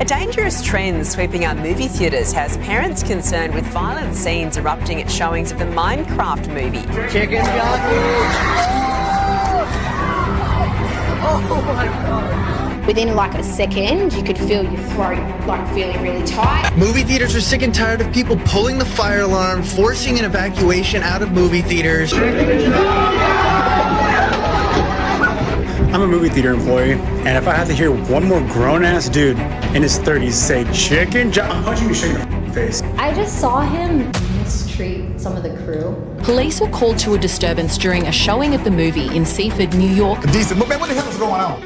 A dangerous trend sweeping our movie theatres has parents concerned with violent scenes erupting at showings of the Minecraft movie. Chicken jockey! Oh my God. Within like a second, you could feel your throat like feeling really tight. Movie theaters are sick and tired of people pulling the fire alarm, forcing an evacuation out of movie theaters. I'm a movie theater employee, and if I have to hear one more grown-ass dude in his 30s say chicken jockey, I'm punching you straight in the face. I just saw him mistreat some of the crew. Police were called to a disturbance during a showing of the movie in Seaford, New York. Decent, but man, what the hell is going on?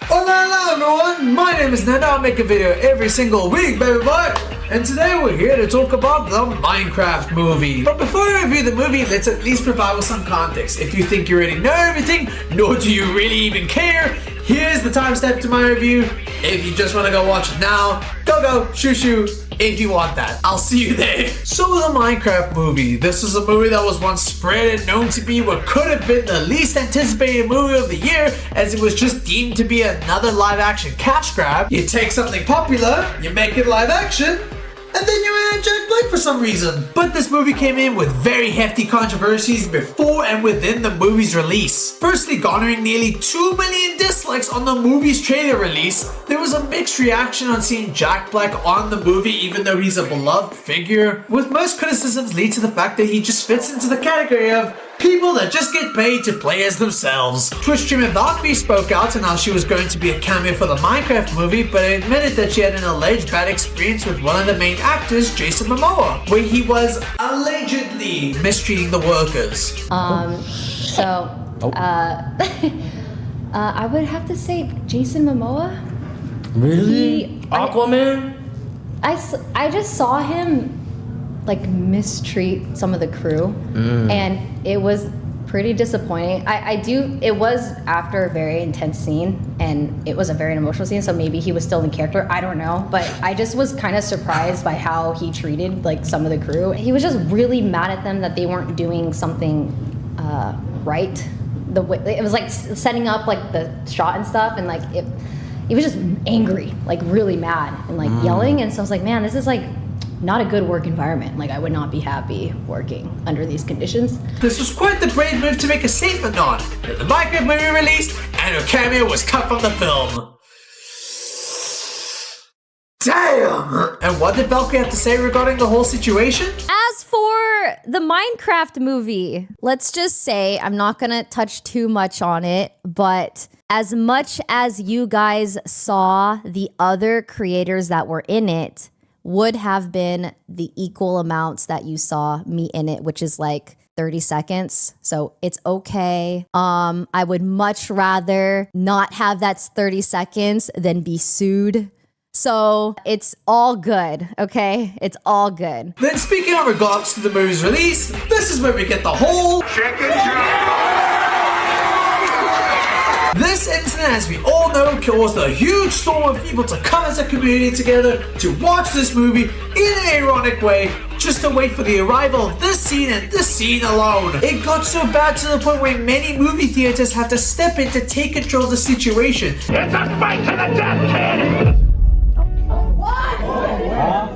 Hola everyone, my name is Nando. I make a video every single week, baby boy. And today we're here to talk about the Minecraft movie. But before we review the movie, let's at least provide with some context. If you think you already know everything, nor do you really even care, here's the timestamp to my review. If you just want to go watch it now, go, shoo, if you want that. I'll see you there. So the Minecraft movie. This is a movie that was once spread and known to be what could have been the least anticipated movie of the year, as it was just deemed to be another live action cash grab. You take something popular, you make it live action, and then you add Jack Black for some reason. But this movie came in with very hefty controversies before and within the movie's release. Firstly, garnering nearly 2 million dislikes on the movie's trailer release, there was a mixed reaction on seeing Jack Black on the movie even though he's a beloved figure, with most criticisms lead to the fact that he just fits into the category of people that just get paid to play as themselves. Twitch streamer Valkyrie spoke out on how she was going to be a cameo for the Minecraft movie, but admitted that she had an alleged bad experience with one of the main actors, Jason Momoa, where he was allegedly mistreating the workers. I would have to say Jason Momoa. Really? Aquaman? I just saw him like mistreat some of the crew, and it was pretty disappointing. It was after a very intense scene, and it was a very emotional scene, so maybe he was still in character, I don't know, but I just was kind of surprised by how he treated like some of the crew. He was just really mad at them that they weren't doing something right. The way it was like setting up like the shot and stuff, and like he was just angry, like really mad and like yelling, and so I was like, man, this is like not a good work environment. Like, I would not be happy working under these conditions. This was quite the brave move to make a statement on. The Minecraft movie released, and her cameo was cut from the film. Damn! And what did Valkyrie have to say regarding the whole situation? As for the Minecraft movie, let's just say, I'm not gonna touch too much on it, but as much as you guys saw the other creators that were in it, would have been the equal amounts that you saw me in it, which is like 30 seconds. So it's okay. I would much rather not have that 30 seconds than be sued. So it's all good, okay? It's all good. Then speaking in regards to the movie's release, this is where we get the whole chicken jockey. This incident, as we all know, caused a huge storm of people to come as a community together to watch this movie in an ironic way, just to wait for the arrival of this scene and this scene alone. It got so bad to the point where many movie theaters had to step in to take control of the situation. It's a fight to the death, kid!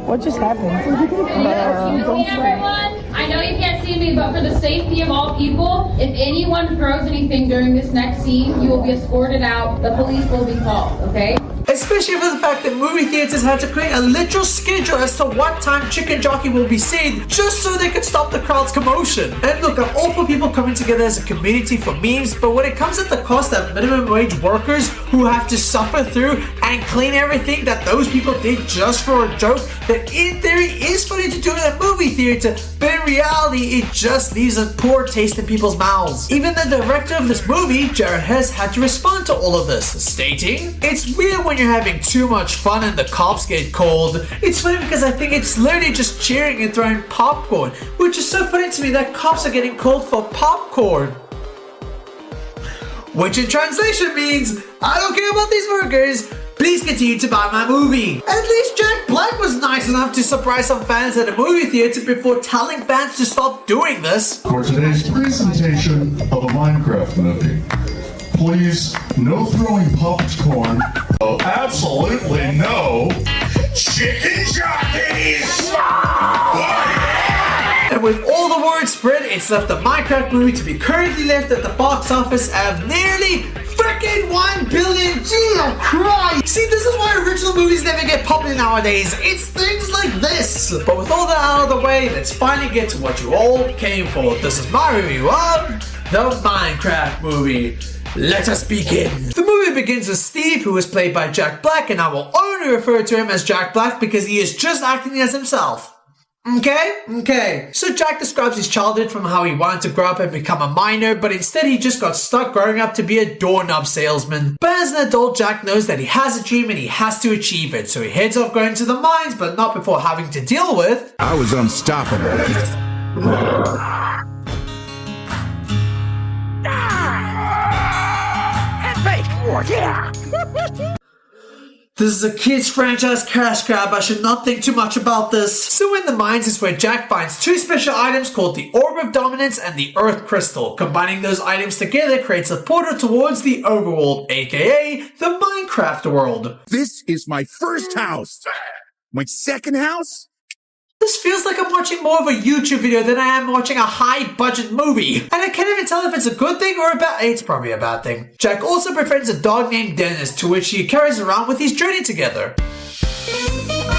What just happened? Hey everyone, I know you can't see me, but for the safety of all people, if anyone throws anything during this next scene, you will be escorted out. The police will be called, okay? Especially for the fact that movie theaters had to create a literal schedule as to what time Chicken Jockey will be seen, just so they could stop the crowd's commotion. And look, I'm all for people coming together as a community for memes, but when it comes at the cost of minimum wage workers who have to suffer through and clean everything that those people did just for a joke that in theory is funny to do in a movie theater, but in reality it just leaves a poor taste in people's mouths. Even the director of this movie, Jared Hess, had to respond to all of this, stating, "It's weird when you're having too much fun and the cops get called. It's funny because I think it's literally just cheering and throwing popcorn, which is so funny to me that cops are getting called for popcorn." Which in translation means, I don't care about these burgers, please continue to buy my movie. At least Jack Black was nice enough to surprise some fans at a movie theater before telling fans to stop doing this. For today's presentation of a Minecraft movie, Please, no throwing popcorn. Oh, absolutely no chicken jockeys! And with all the word spread, it's left the Minecraft movie to be currently left at the box office of nearly freaking 1 billion. Jesus Christ! See, this is why original movies never get popular nowadays. It's things like this. But with all that out of the way, let's finally get to what you all came for. This is my review of the Minecraft movie. Let us begin. The movie begins with Steve, who is played by Jack Black, and I will only refer to him as Jack Black because he is just acting as himself. Okay. So Jack describes his childhood from how he wanted to grow up and become a miner, but instead he just got stuck growing up to be a doorknob salesman. But as an adult, Jack knows that he has a dream and he has to achieve it, so he heads off going to the mines, but not before having to deal with... I was unstoppable. This is a kid's franchise cash grab. I should not think too much about this. So in the mines is where Jack finds two special items called the Orb of Dominance and the Earth Crystal. Combining those items together creates a portal towards the overworld, aka the Minecraft world. This is my first house. My second house? This feels like I'm watching more of a YouTube video than I am watching a high-budget movie. And I can't even tell if it's a good thing or a bad... It's probably a bad thing. Jack also befriends a dog named Dennis, to which he carries around with his journey together.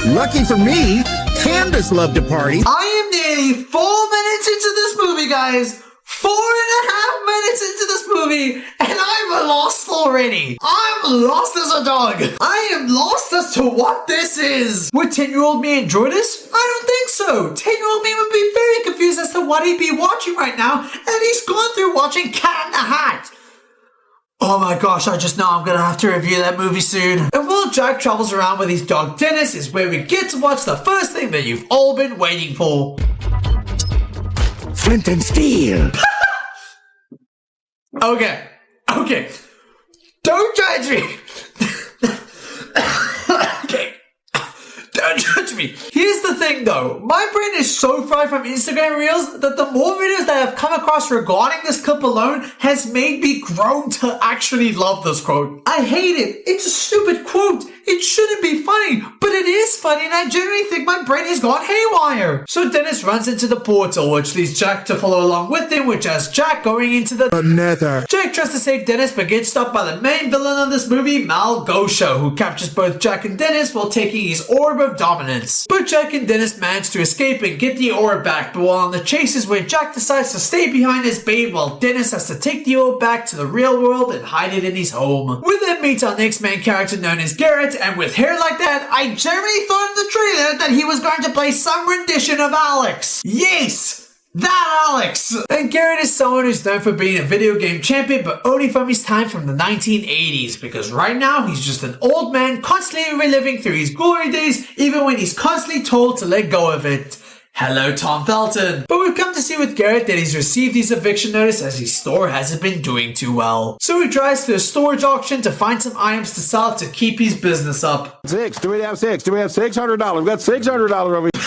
Lucky for me, Candace loved to party. I am nearly 4 minutes into this movie, guys. 4.5 minutes into this movie, and I'm lost already. I'm lost as a dog. I am lost as to what this is. Would 10-year-old me enjoy this? I don't think so. 10-year-old me would be very confused as to what he'd be watching right now, and he's gone through watching Cat in the Hat. Oh my gosh, I just know I'm gonna have to review that movie soon. And while Jack travels around with his dog Dennis is where we get to watch the first thing that you've all been waiting for. Flint and steel. Okay. Don't judge me. Okay. Don't judge me. Here's the thing though. My brain is so fried from Instagram Reels that the more videos that I've come across regarding this clip alone has made me grow to actually love this quote. I hate it. It's a stupid quote. It shouldn't be funny, but it is funny and I genuinely think my brain has gone haywire. So Dennis runs into the portal, which leads Jack to follow along with him, which has Jack going into the Nether. Jack tries to save Dennis but gets stopped by the main villain of this movie, Malgosha, who captures both Jack and Dennis while taking his Orb of Dominance. But Jack and Dennis manage to escape and get the orb back, but while on the chase is where Jack decides to stay behind his bait while Dennis has to take the orb back to the real world and hide it in his home. We then meet our next main character known as Garrett, and with hair like that, I generally thought in the trailer that he was going to play some rendition of Alex. Yes! That Alex! And Garrett is someone who's known for being a video game champion, but only from his time from the 1980s, because right now he's just an old man constantly reliving through his glory days, even when he's constantly told to let go of it. Hello, Tom Felton. But we've come to see with Garrett that he's received his eviction notice as his store hasn't been doing too well. So he drives to a storage auction to find some items to sell to keep his business up. Do we have $600? We've got $600 over here.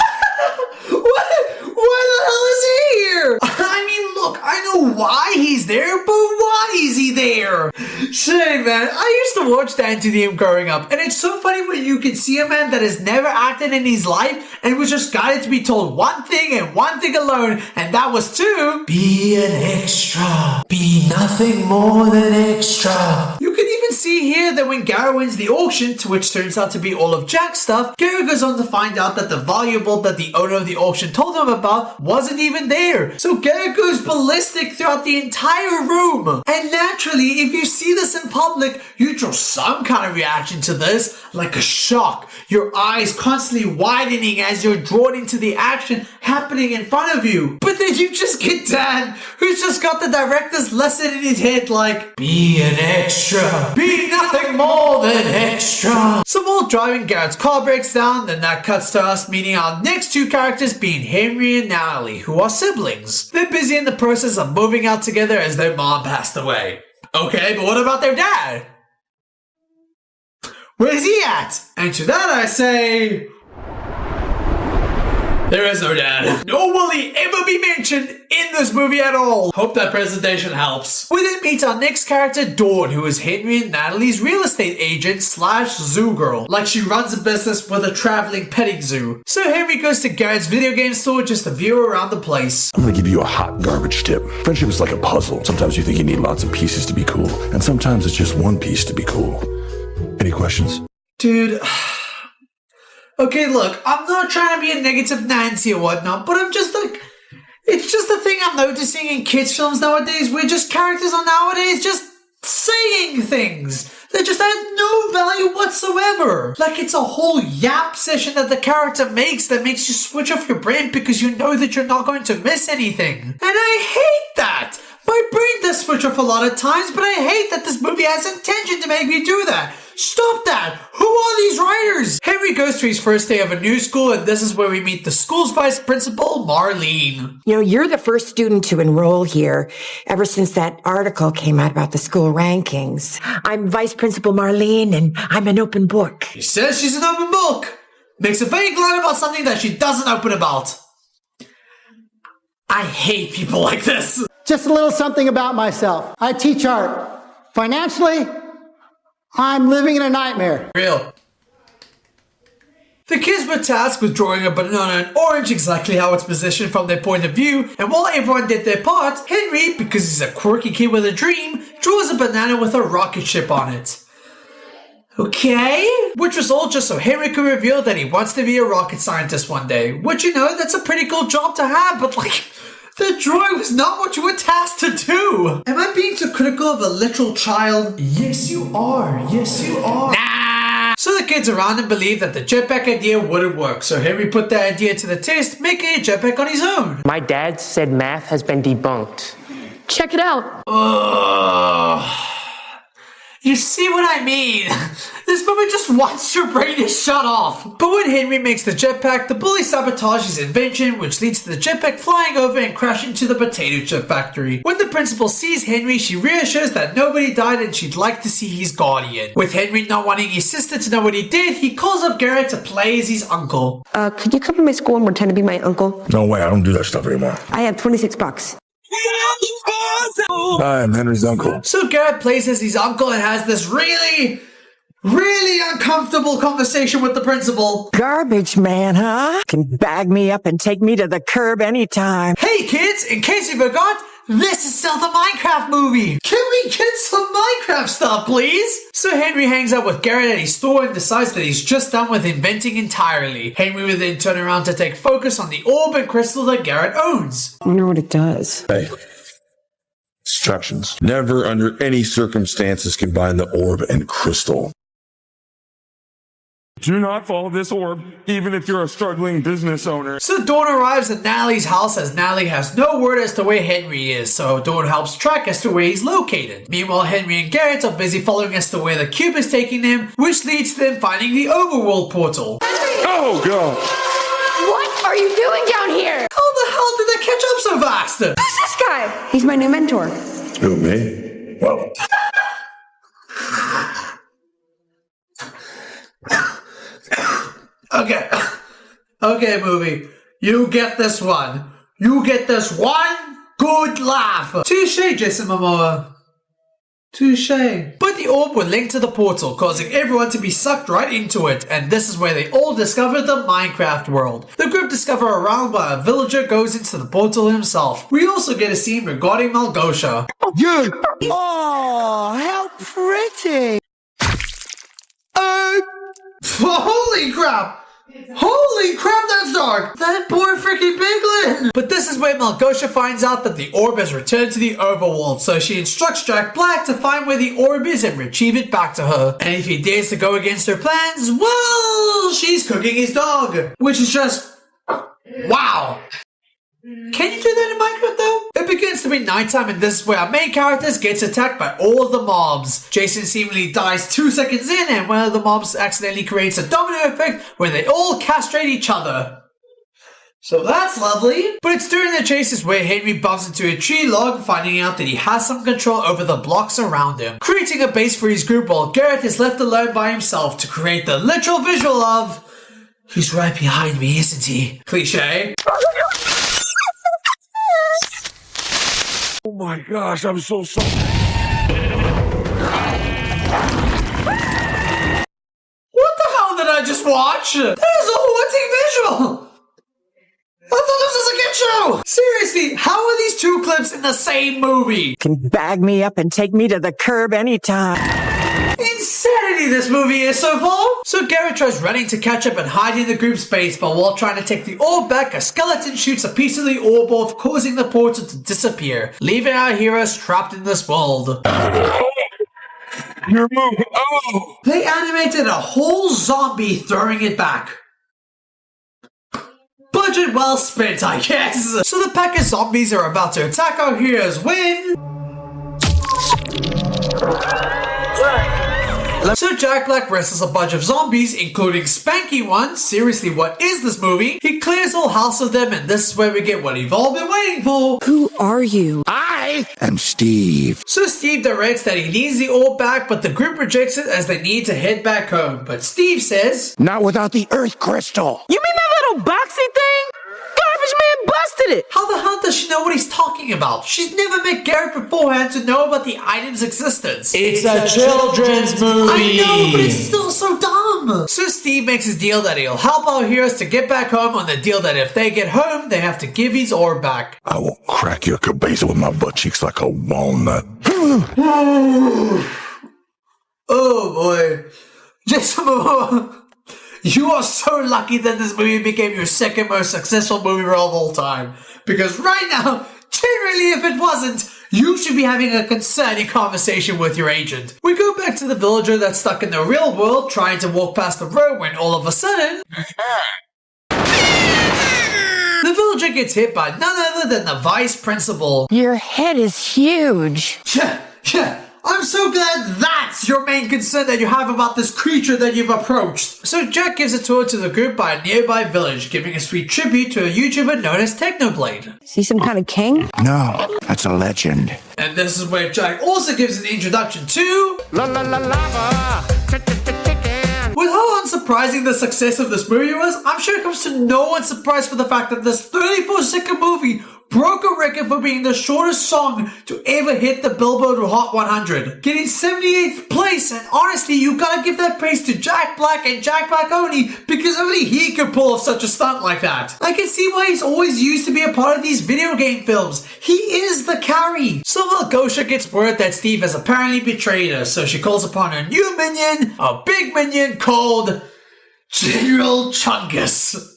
Why the hell is he here? I mean, look, I know why he's there, but why is he there? Shit, man, I used to watch Dan to the M growing up, and it's so funny when you can see a man that has never acted in his life and was just guided to be told one thing and one thing alone, and that was to be an extra. Be nothing more than extra. You can even see here that when Garrett wins the auction, to which turns out to be all of Jack's stuff, Garrett goes on to find out that the valuable that the owner of the auction told him about wasn't even there. So Garrett goes ballistic throughout the entire room. And naturally, if you see this in public, you draw some kind of reaction to this, like a shock. Your eyes constantly widening as you're drawn into the action happening in front of you. But then you just get Dan, who's just got the director's lesson in his head like, be an extra. Be nothing more than extra. So while driving, Garrett's car breaks down, then that cuts to us meeting our next two characters being Henry and Natalie, who are siblings. They're busy in the process of moving out together as their mom passed away. Okay, but what about their dad? Where's he at? And to that I say... There is no dad. Nor will he ever be mentioned in this movie at all. Hope that presentation helps. We then meet our next character, Dawn, who is Henry and Natalie's real estate agent slash zoo girl. Like she runs a business with a traveling petting zoo. So Henry goes to Garrett's video game store just to view around the place. I'm gonna give you a hot garbage tip. Friendship is like a puzzle. Sometimes you think you need lots of pieces to be cool, and sometimes it's just one piece to be cool. Any questions? Dude. Okay, look, I'm not trying to be a negative Nancy or whatnot, but I'm just like, it's just a thing I'm noticing in kids' films nowadays where just characters are nowadays just saying things that just add no value whatsoever. Like it's a whole yap session that the character makes that makes you switch off your brain because you know that you're not going to miss anything. And I hate that. My brain does switch off a lot of times, but I hate that this movie has intention to make me do that. Stop that! Who are these writers? Henry goes to his first day of a new school, and this is where we meet the school's vice principal, Marlene. You know, you're the first student to enroll here ever since that article came out about the school rankings. I'm Vice Principal Marlene, and I'm an open book. She says she's an open book. Makes a vague line about something that she doesn't open about. I hate people like this. Just a little something about myself. I teach art. Financially, I'm living in a nightmare. Real. The kids were tasked with drawing a banana and orange exactly how it's positioned from their point of view, and while everyone did their part, Henry, because he's a quirky kid with a dream, draws a banana with a rocket ship on it. Okay? Which was all just so Henry could reveal that he wants to be a rocket scientist one day. Which, you know, that's a pretty cool job to have, but like, the drawing was not what you were tasked to do. Am I being too critical of a literal child? Yes, you are. Yes, you are. Nah. So the kids around him believed that the jetpack idea wouldn't work, so Henry put the idea to the test, making a jetpack on his own. My dad said math has been debunked. Check it out. You see what I mean? This movie just wants your brain to shut off. But when Henry makes the jetpack, the bully sabotages his invention, which leads to the jetpack flying over and crashing into the potato chip factory. When the principal sees Henry, she reassures that nobody died and she'd like to see his guardian. With Henry not wanting his sister to know what he did, he calls up Garrett to play as his uncle. Could you come to my school and pretend to be my uncle? No way, I don't do that stuff anymore. I have $26. Hi, I'm Henry's uncle. So Garrett plays as his uncle and has this really uncomfortable conversation with the principal. Garbage man, huh? Can bag me up and take me to the curb anytime. Hey kids, in case you forgot, this is still the Minecraft movie. Can we get some Minecraft stuff, please? So Henry hangs out with Garrett at his store and decides that he's just done with inventing entirely. Henry will then turn around to take focus on the orb and crystal that Garrett owns. I wonder what it does. Hey. Instructions. Never under any circumstances combine the orb and crystal. Do not follow this orb, even if you're a struggling business owner. So Dawn arrives at Natalie's house as Natalie has no word as to where Henry is, so Dawn helps track as to where he's located. Meanwhile, Henry and Garrett are busy following as to where the cube is taking them, which leads to them finding the overworld portal. Oh, God. What are you doing down here? How the hell did they catch up so fast? Who's this guy? He's my new mentor. Who, me? Well. Okay, movie. You get this one. You get this one good laugh. Touche, Jason Momoa. Touche. But the orb will link to the portal, causing everyone to be sucked right into it, and this is where they all discover the Minecraft world. The group discover a round where a villager goes into the portal himself. We also get a scene regarding Malgosha. Oh, how pretty. Holy crap! Holy crap, that's dark! That poor freaking piglin! But this is where Malgosha finds out that the orb has returned to the overworld, so she instructs Jack Black to find where the orb is and retrieve it back to her. And if he dares to go against her plans, well, she's cooking his dog! Which is just... wow! Can you do that in Minecraft though? It begins to be nighttime and this is where our main characters gets attacked by all of the mobs. Jason seemingly dies 2 seconds in and one of the mobs accidentally creates a domino effect where they all castrate each other. So that's lovely. But it's during the chases where Henry bumps into a tree log, finding out that he has some control over the blocks around him, creating a base for his group while Garrett is left alone by himself to create the literal visual of He's right behind me, isn't he? Cliche. Oh my gosh, I'm so sorry. What the hell did I just watch? That is a haunting visual! I thought this was a kid show! Seriously, how are these two clips in the same movie? Can bag me up and take me to the curb anytime. Insanity this movie is so far! So Garrett tries running to catch up and hide in the group space, but while trying to take the orb back, a skeleton shoots a piece of the orb off, causing the portal to disappear, leaving our heroes trapped in this world. You're moving. Oh! They animated a whole zombie throwing it back. Budget well spent, I guess. So the pack of zombies are about to attack our heroes when... So Jack Black wrestles a bunch of zombies, including spanky ones. Seriously, what is this movie? He clears all house of them, and this is where we get what you've all been waiting for. Who are you? I am Steve. So Steve directs that he needs the orb back, but the group rejects it as they need to head back home. But Steve says, Not without the Earth Crystal. You mean that little boxy thing? Garbage man busted it! how the hell does she know what he's talking about? She's never met Garrett beforehand to know about the item's existence. It's a children's movie. I know, but it's still so dumb. So Steve makes his deal that he'll help our heroes to get back home on the deal that if they get home, they have to give his orb back. I will crack your cabeza with my butt cheeks like a walnut. Oh boy. Jason Momoa, you are so lucky that this movie became your second most successful movie role of all time. Because right now, generally if it wasn't, you should be having a concerning conversation with your agent. We go back to the villager that's stuck in the real world trying to walk past the road when all of a sudden... the villager gets hit by none other than the vice principal. Your head is huge. Yeah. I'm so glad that's your main concern that you have about this creature that you've approached. So Jack gives a tour to the group by a nearby village, giving a sweet tribute to a YouTuber known as Technoblade. Is he some kind of king? No, that's a legend. And this is where Jack also gives an introduction to... Lava. With how unsurprising the success of this movie was, I'm sure it comes to no one's surprise for the fact that this 34-second movie broke a record for being the shortest song to ever hit the Billboard Hot 100, getting 78th place. And honestly, you gotta give that praise to Jack Black and Jack Black only, because only he could pull off such a stunt like that. I can see why he's always used to be a part of these video game films. He is the carry. So Gosha gets word that Steve has apparently betrayed her, so she calls upon her new minion, a big minion called General Chungus.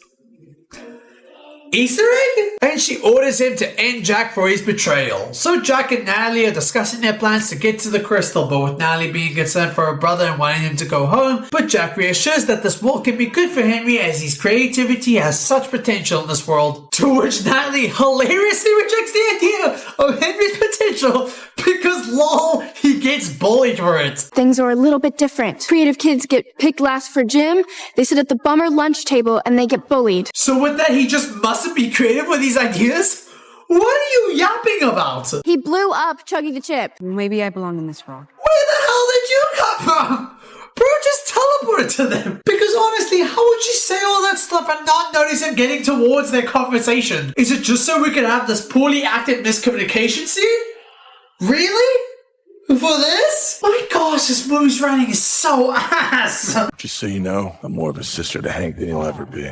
Easter egg? And she orders him to end Jack for his betrayal. So Jack and Natalie are discussing their plans to get to the crystal, but with Natalie being concerned for her brother and wanting him to go home, but Jack reassures that this walk can be good for Henry as his creativity has such potential in this world. To which Natalie hilariously rejects the idea of Henry's potential because lol, he gets bullied for it. Things are a little bit different. Creative kids get picked last for gym, they sit at the bummer lunch table, and they get bullied. So with that, he just mustn't be creative with these ideas? What are you yapping about? He blew up Chuggy the Chip. Maybe I belong in this world. Where the hell did you come from? Bro, just teleport it to them. Because honestly, how would she say all that stuff and not notice him getting towards their conversation? Is it just so we can have this poorly acted miscommunication scene? Really? For this? My gosh, this movie's writing is so ass. Just so you know, I'm more of a sister to Hank than you'll ever be.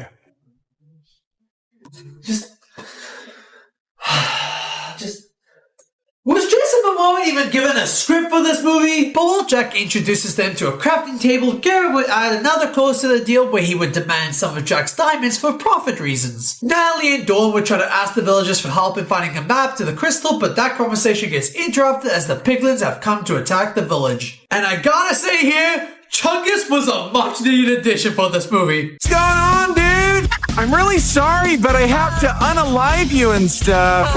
Was Jason Momoa even given a script for this movie? But while Jack introduces them to a crafting table, Garrett would add another clause to the deal where he would demand some of Jack's diamonds for profit reasons. Natalie and Dawn would try to ask the villagers for help in finding a map to the crystal, but that conversation gets interrupted as the piglins have come to attack the village. And I gotta say here, Chungus was a much needed addition for this movie. What's going on, dude? I'm really sorry, but I have to unalive you and stuff.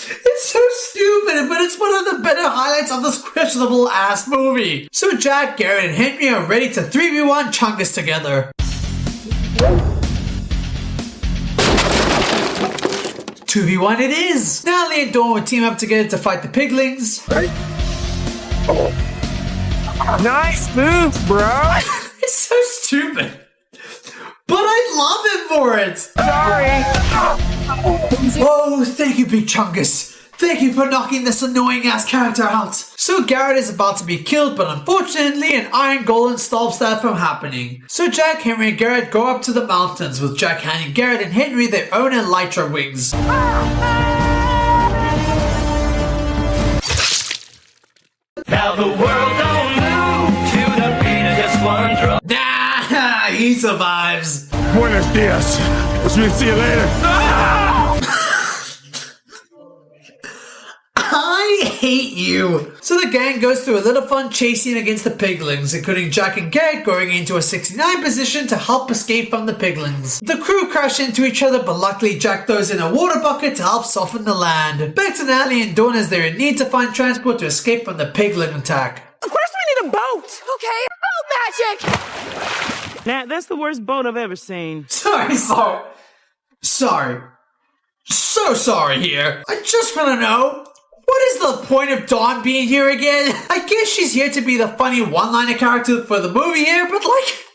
It's so stupid, but it's one of the better highlights of this questionable ass movie. So Jack, Garrett, and Henry are ready to 3v1 Chungus together. 2v1 it is. Natalie and Dawn would team up together to fight the piglings. Nice move, bro. It's so stupid. But but I love him for it. Sorry. Oh, thank you, Big Chungus. Thank you for knocking this annoying ass character out. So Garrett is about to be killed, but unfortunately an iron golem stops that from happening. So Jack, Henry, and Garrett go up to the mountains, with Jack handing Garrett and Henry their own elytra wings. Now the world don't move to the beat of just one drum. Nah, he survives. Buenos dias. We'll see you later. I hate you. So the gang goes through a little fun chasing against the piglins, including Jack and Garrett going into a 69 position to help escape from the piglins. The crew crash into each other, but luckily Jack throws in a water bucket to help soften the land. Back to Natalie and Dawn as they're in need to find transport to escape from the piglin attack. First we need a boat. Okay, boat magic. Nat, that's the worst boat I've ever seen. Sorry. So sorry here. I just want to know, what is the point of Dawn being here again? I guess she's here to be the funny one-liner character for the movie here, but like,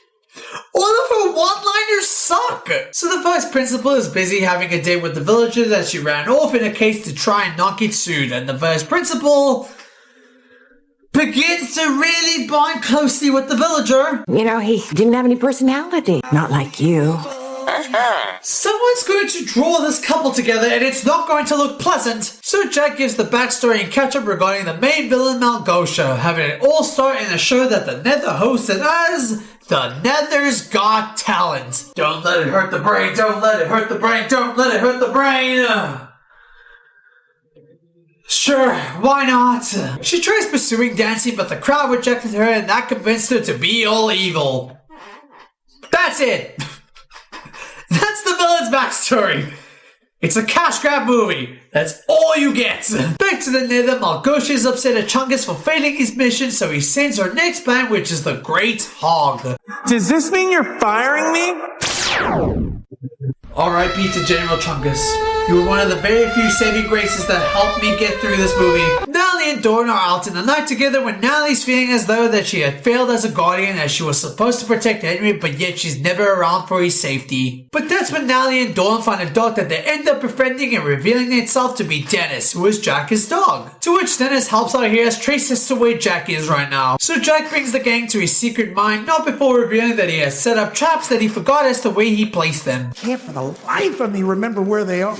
all of her one-liners suck. So the vice principal is busy having a date with the villagers as she ran off in a case to try and not get sued, and the vice principal begins to really bond closely with the villager. You know, he didn't have any personality. Not like you. Someone's going to draw this couple together and it's not going to look pleasant. So Jack gives the backstory and catch up regarding the main villain Malgosha, having it all start in a show that the Nether hosted as The Nether's Got Talent. Don't let it hurt the brain, don't let it hurt the brain, don't let it hurt the brain. Sure, why not? She tries pursuing dancing, but the crowd rejected her and that convinced her to be all evil. That's it. That's the villain's backstory. It's a cash grab movie. That's all you get. Back to the Nether, Malgosha is upset at Chungus for failing his mission, so he sends her next plan, which is the Great Hog. Does this mean you're firing me? R.I.P. to General Chungus. You were one of the very few saving graces that helped me get through this movie. Natalie and Dawn are out in the night together when Natalie's feeling as though that she had failed as a guardian, as she was supposed to protect Henry, but yet she's never around for his safety. But that's when Natalie and Dawn find a dog that they end up befriending and revealing itself to be Dennis, who is Jack's dog. To which Dennis helps out here as Trace as to where Jack is right now. So Jack brings the gang to his secret mine, not before revealing that he has set up traps that he forgot as to where he placed them. Can't for the life of me remember where they are.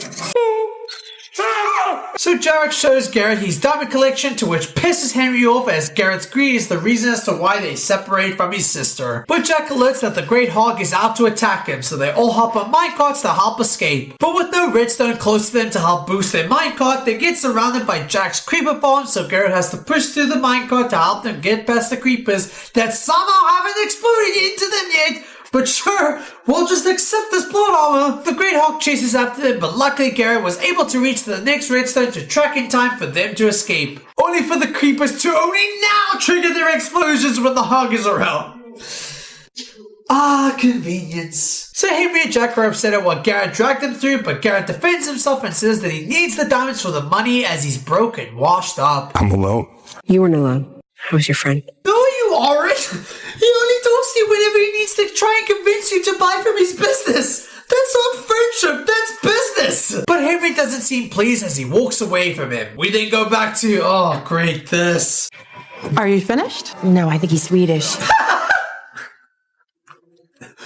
So Jared shows Garrett his diamond collection, to which pisses Henry off, as Garrett's greed is the reason as to why they separate from his sister. But Jack alerts that the Great Hog is out to attack him, so they all hop on minecarts to help escape. But with no redstone close to them to help boost their minecart, they get surrounded by Jack's creeper farm, so Garrett has to push through the minecart to help them get past the creepers that somehow haven't exploded into them yet. But sure, we'll just accept this plot armor. The Great Hawk chases after them, but luckily Garrett was able to reach the next redstone to track in time for them to escape. Only for the creepers to only now trigger their explosions when the hog is around. Ah, convenience. So Henry and Jack are upset at what Garrett dragged them through, but Garrett defends himself and says that he needs the diamonds for the money as he's broke and washed up. I'm alone. You weren't alone. I was your friend. No, you aren't. He only talks to you whenever he needs to try and convince you to buy from his business. That's not friendship, that's business. But Henry doesn't seem pleased as he walks away from him. We then go back to, oh great, this. Are you finished? No, I think he's Swedish. That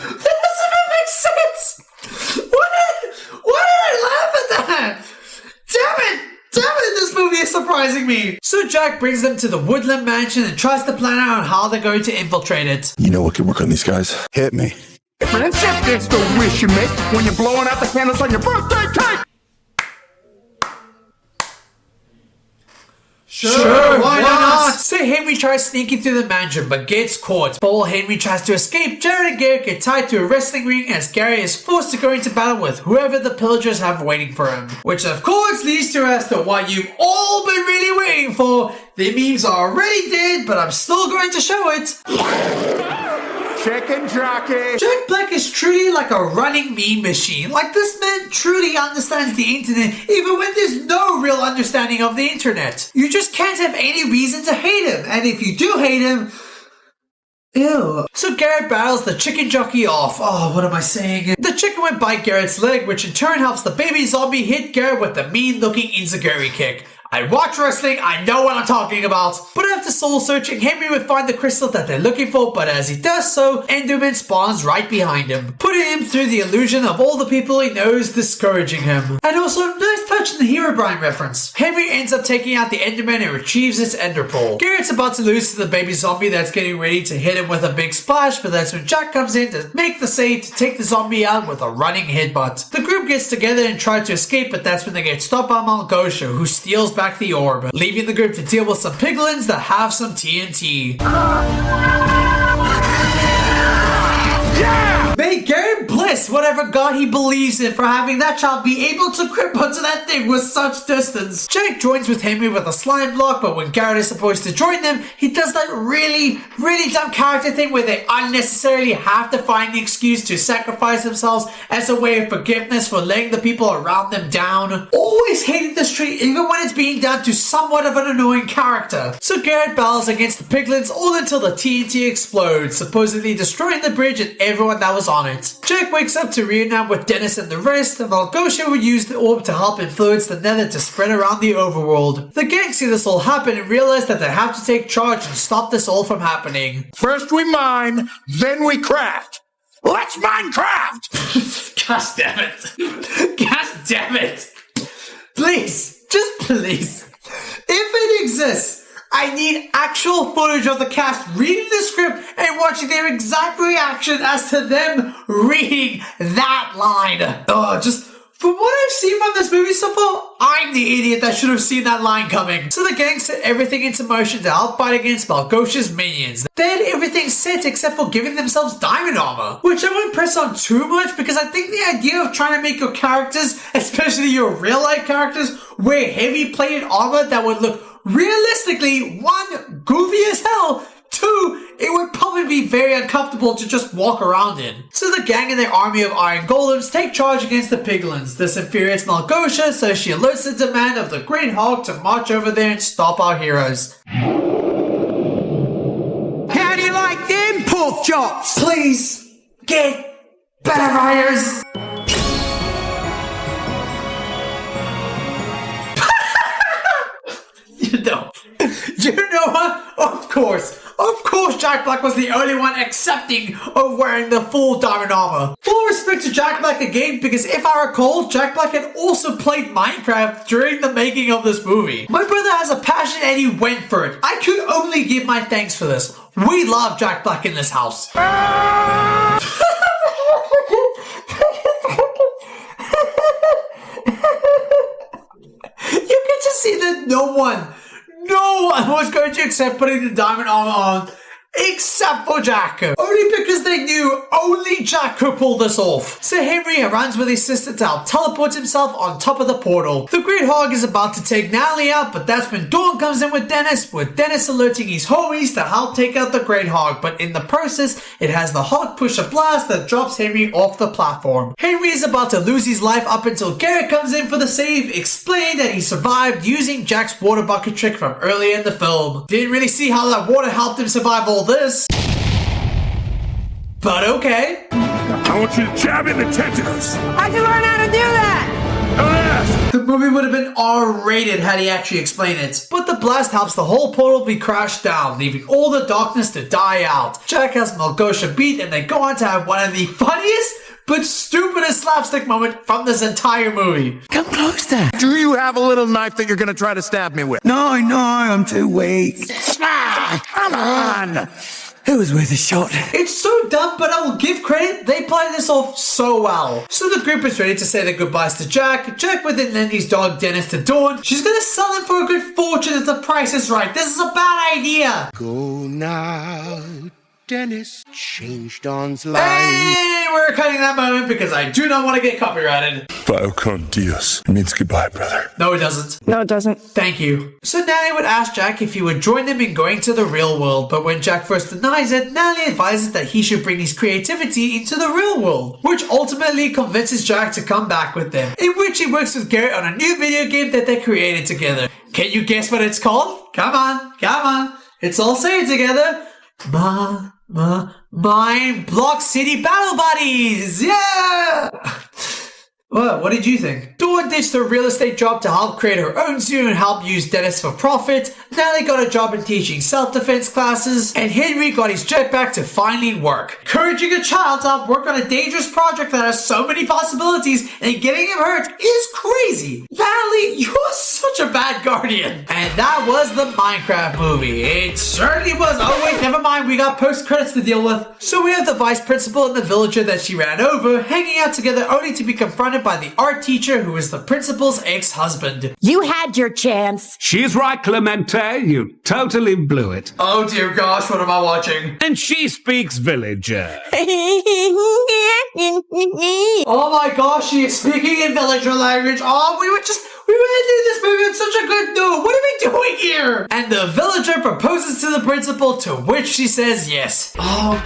doesn't even make sense. Why did I laugh at that? Damn it, this movie is surprising me. So Jack brings them to the Woodland Mansion and tries to plan out on how they're going to infiltrate it. You know what can work on these guys? Hit me. Friendship is the wish you make when you're blowing out the candles on your birthday cake. Sure, why not? So Henry tries sneaking through the mansion but gets caught. But while Henry tries to escape, Jared and Garrett get tied to a wrestling ring as Gary is forced to go into battle with whoever the pillagers have waiting for him. Which of course leads to as to what you've all been really waiting for. The memes are already dead, but I'm still going to show it. Chicken jockey. Jack Black is truly like a running meme machine. Like, this man truly understands the internet even when there's no real understanding of the internet. You just can't have any reason to hate him, and if you do hate him, Ew. So Garrett battles the chicken jockey off. Oh, what am I saying? The chicken would bite Garrett's leg, which in turn helps the baby zombie hit Garrett with the mean-looking enziguri kick. I watch wrestling, I know what I'm talking about. But after soul searching, Henry would find the crystal that they're looking for, but as he does so, Enderman spawns right behind him, putting him through the illusion of all the people he knows discouraging him. And also, nice touch in the Herobrine reference. Henry ends up taking out the Enderman and retrieves its ender pearl. Garrett's about to lose to the baby zombie that's getting ready to hit him with a big splash, but that's when Jack comes in to make the save to take the zombie out with a running headbutt. The group gets together and tries to escape, but that's when they get stopped by Malgosha, who steals back the orb, leaving the group to deal with some piglins that have some TNT. Yeah! May Garrett bless whatever god he believes in for having that child be able to grip onto that thing with such distance. Jack joins with Henry with a slime block, but when Garrett is supposed to join them, he does that really dumb character thing where they unnecessarily have to find the excuse to sacrifice themselves as a way of forgiveness for letting the people around them down. Always hating this trait even when it's being done to somewhat of an annoying character. So Garrett battles against the piglins all until the TNT explodes, supposedly destroying the bridge and everyone that was on it. Jack wakes up to reunite with Dennis and the rest, and Malgosha would use the orb to help influence the Nether to spread around the overworld. The gang see this all happen and realize that they have to take charge and stop this all from happening. First we mine, then we craft. Let's Minecraft! God damn it. God damn it. Please, just please. If it exists, I need actual footage of the cast reading the script and watching their exact reaction as to them reading that line. Just from what I've seen from this movie so far, I'm the idiot that should have seen that line coming. So the gang set everything into motion to help fight against Malgosha's minions. They had everything set except for giving themselves diamond armor, which I won't press on too much because I think the idea of trying to make your characters, especially your real life characters, wear heavy plated armor that would look realistically, one, goofy as hell, two, it would probably be very uncomfortable to just walk around in. So the gang and their army of iron golems take charge against the piglins. This infuriates Malgosha, so she alerts the demand of the Great Hog to march over there and stop our heroes. How do you like them pork chops? Please, get better writers. You know what? Of course Jack Black was the only one accepting of wearing the full diamond armor. Full respect to Jack Black again, because if I recall, Jack Black had also played Minecraft during the making of this movie. My brother has a passion and he went for it. I could only give my thanks for this. We love Jack Black in this house. You can just see that no one was going to accept putting the diamond armor on except for Jack. Only because they knew only Jack could pull this off. So Henry runs with his sister to help teleport himself on top of the portal. The Great Hog is about to take Natalie out, but that's when Dawn comes in with Dennis alerting his homies to help take out the Great Hog, but in the process, it has the Hog push a blast that drops Henry off the platform. Henry is about to lose his life up until Garrett comes in for the save, explaining that he survived using Jack's water bucket trick from earlier in the film. Didn't really see how that water helped him survive all this. But okay. I want you to jab in the tentacles. How'd you learn how to do that? Don't ask. The movie would have been R-rated had he actually explained it. But the blast helps the whole portal be crashed down, leaving all the darkness to die out. Jack has Malgosha beat, and they go on to have one of the funniest but stupidest slapstick moment from this entire movie. Come closer. Do you have a little knife that you're gonna try to stab me with? No, I'm too weak. Come on. It was worth a shot. It's so dumb, but I will give credit, they play this off so well. So the group is ready to say their goodbyes to Jack. Jack would then lend his dog Dennis to Dawn. She's gonna sell him for a good fortune if the price is right. This is a bad idea. Go now, Dennis. Change Dawn's life. Hey, we're cutting that moment because I do not want to get copyrighted. Vio con Dios. It means goodbye, brother. No, it doesn't. No, it doesn't. Thank you. So Natalie would ask Jack if he would join them in going to the real world, but when Jack first denies it, Natalie advises that he should bring his creativity into the real world, which ultimately convinces Jack to come back with them, in which he works with Garrett on a new video game that they created together. Can you guess what it's called? Come on. Let's all say it together. Mine Block City Battle Buddies! Yeah! What did you think? Dawn ditched her real estate job to help create her own zoo and help use dentists for profit. Natalie got a job in teaching self-defense classes. And Henry got his jetpack to finally work. Encouraging a child to help work on a dangerous project that has so many possibilities and getting him hurt is crazy. Natalie, you're such a bad guardian. And that was the Minecraft movie. It certainly was. Oh wait, never mind. We got post-credits to deal with. So we have the vice principal and the villager that she ran over hanging out together only to be confronted by the art teacher who is the principal's ex-husband. You had your chance. She's right, Clemente. You totally blew it. Oh dear gosh, what am I watching? And she speaks villager. Oh my gosh, she is speaking in villager language. Oh, we were ending this movie on such a good note. What are we doing here? And the villager proposes to the principal, to which she says yes. Oh,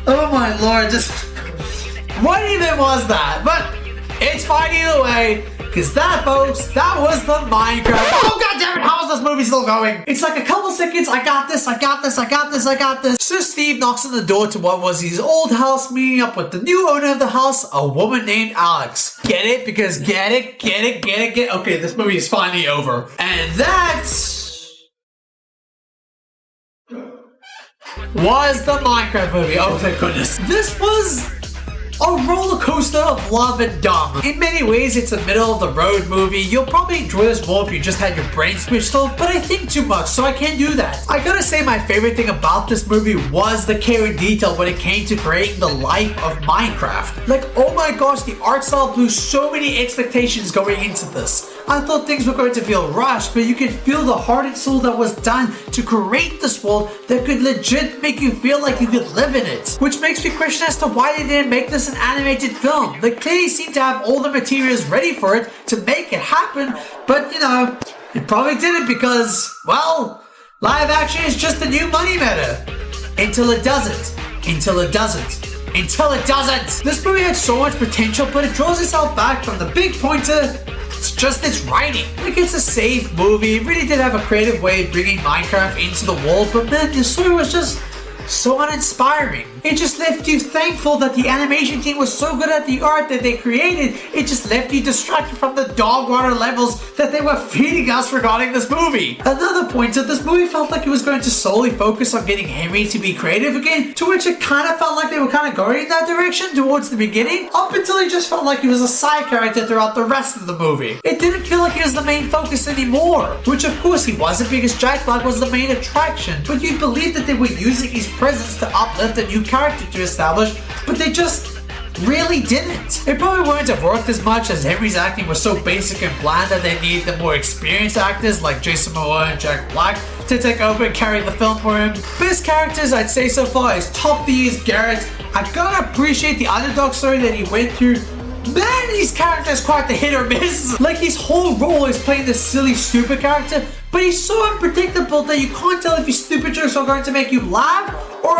oh my lord, what even was that? But it's fine either way, because that, folks, that was the Minecraft. Oh, goddammit, how is this movie still going? It's like a couple seconds, I got this. So Steve knocks on the door to what was his old house, meeting up with the new owner of the house, a woman named Alex. Get it? Because get it. Okay, this movie is finally over. And that was the Minecraft movie. Oh, thank goodness. This was a roller coaster of love and dumb. In many ways, it's a middle of the road movie. You'll probably enjoy this more if you just had your brain switched off, but I think too much, so I can't do that. I gotta say my favorite thing about this movie was the care and detail when it came to creating the life of Minecraft. Like, oh my gosh, the art style blew so many expectations going into this. I thought things were going to feel rushed, but you could feel the heart and soul that was done to create this world that could legit make you feel like you could live in it. Which makes me question as to why they didn't make this an animated film. They clearly seem to have all the materials ready for it to make it happen, but you know, it probably didn't because, well, live action is just the new money meta. Until it doesn't. This movie had so much potential, but it draws itself back from the big pointer. It's just its writing. Like, it's a safe movie. It really did have a creative way of bringing Minecraft into the world, but then the story was just so uninspiring. It just left you thankful that the animation team was so good at the art that they created. It just left you distracted from the dog water levels that they were feeding us regarding this movie. Another point is this movie felt like it was going to solely focus on getting Henry to be creative again, to which it kind of felt like they were kind of going in that direction towards the beginning, up until it just felt like he was a side character throughout the rest of the movie. It didn't feel like he was the main focus anymore, which of course he wasn't because Jack Black was the main attraction, but you'd believe that they were using his presence to uplift a new character to establish, but they just really didn't. It probably wouldn't have worked as much as Henry's acting was so basic and bland that they needed the more experienced actors like Jason Momoa and Jack Black to take over and carry the film for him. Best characters I'd say so far is top B is Garrett. I gotta appreciate the underdog story that he went through. Man, these characters quite the hit or miss. Like, his whole role is playing this silly, stupid character, but he's so unpredictable that you can't tell if his stupid jokes are going to make you laugh or,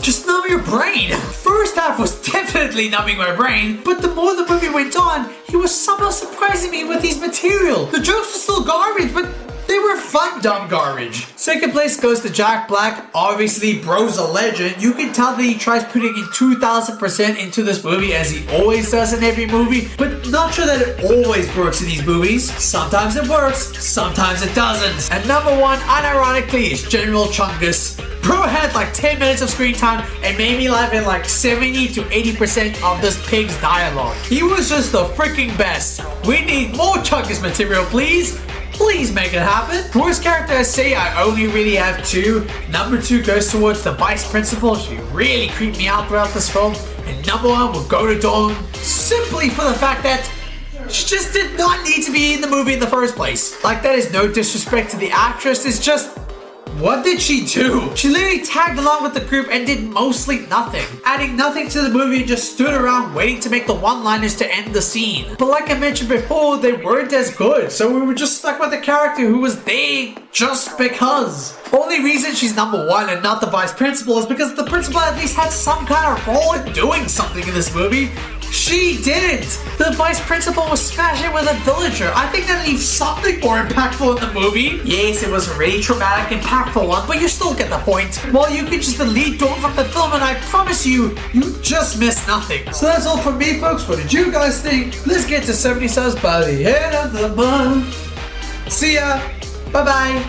just numb your brain. First half was definitely numbing my brain, but the more the movie went on, he was somehow surprising me with his material. The jokes were still garbage, but they were fun, dumb garbage. Second place goes to Jack Black. Obviously, bro's a legend. You can tell that he tries putting in 2,000% into this movie as he always does in every movie, but not sure that it always works in these movies. Sometimes it works, sometimes it doesn't. And number one, unironically, is General Chungus. Bro had like 10 minutes of screen time and made me laugh at like 70 to 80% of this pig's dialogue. He was just the freaking best. We need more Chungus material, please. Please make it happen. Worst character I say, I only really have two. Number two goes towards the vice principal. She really creeped me out throughout this film. And number one will go to Dawn simply for the fact that she just did not need to be in the movie in the first place. Like, that is no disrespect to the actress. It's just, what did she do? She literally tagged along with the group and did mostly nothing, adding nothing to the movie and just stood around waiting to make the one-liners to end the scene. But like I mentioned before, they weren't as good, so we were just stuck with the character who was there just because. Only reason she's number one and not the vice principal is because the principal at least had some kind of role in doing something in this movie. She didn't! The vice principal was smashing with a villager. I think that leaves something more impactful in the movie. Yes, it was a really traumatic, impactful one, but you still get the point. Well, you can just delete Dawn from the film, and I promise you, you just missed nothing. So that's all from me, folks. What did you guys think? Let's get to 70 subs by the end of the month. See ya! Bye-bye!